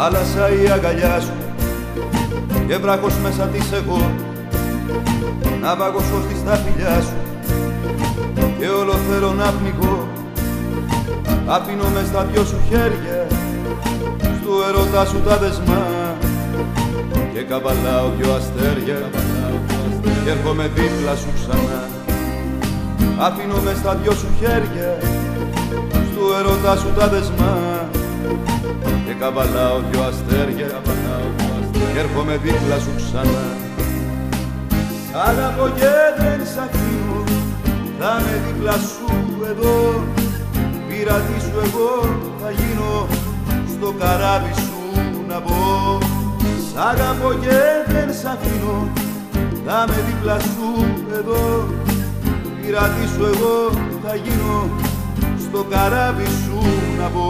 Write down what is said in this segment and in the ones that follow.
θάλασσα η αγκαλιά σου και βράχος μέσα της εγώ, να παγώσω στα φιλιά σου και όλο θέλω να πνιγώ. Αφήνω μες στα δυο σου χέρια στου ερώτα σου τα δεσμά και καβαλάω δυο αστέρια και έρχομαι δίπλα σου ξανά. Αφήνω μες στα δυο σου χέρια στου ερώτα σου τα δεσμά και καβαλάω δυο αστέρια και έρχομαι δίπλα σου ξανά. Σ' αγαπώ και δεν σ' αφήνω, θα είμαι δίπλα σου εδώ. Πειρατή σου εγώ θα γίνω, στο καράβι σου να μπω. Σ' αγαπώ και δεν σ' αφήνω, θα είμαι δίπλα σου εδώ. Πειρατή σου εγώ θα γίνω, στο καράβι σου να μπω.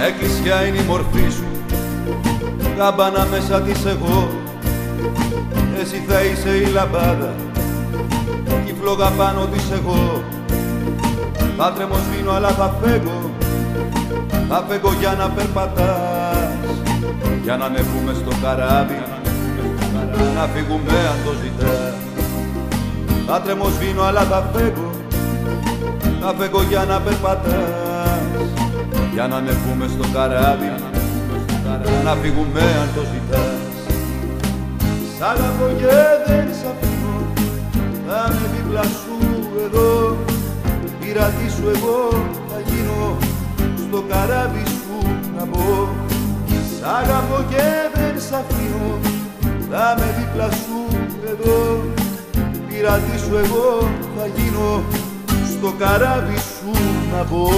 Εκκλησιά είναι η μορφή σου, κάμπανα μέσα της εγώ. Εσύ θα είσαι η λαμπάδα κι η φλόγα πάνω της εγώ. Θα τρεμοσβήνω αλλά θα φέγω, θα φέγω για να περπατάς, για να ανεβούμε στο καράβι, να φύγουμε αν το ζητάς. Θα τρεμοσβήνω αλλά θα φέγω, θα φέγω για να περπατάς, για να ανεβούμε στο καράβι, να φύγουμε αν το ζητάς. Σ' αγαπώ και δεν σ' αφήνω, θα είμαι δίπλα σου εδώ. Πειρατή σου εγώ θα γίνω, στο καράβι σου να μπω. Σ' αγαπώ και δεν σ' αφήνω, θα είμαι δίπλα σου εδώ. Πειρατή σου εγώ θα γίνω, στο καράβι σου να μπω.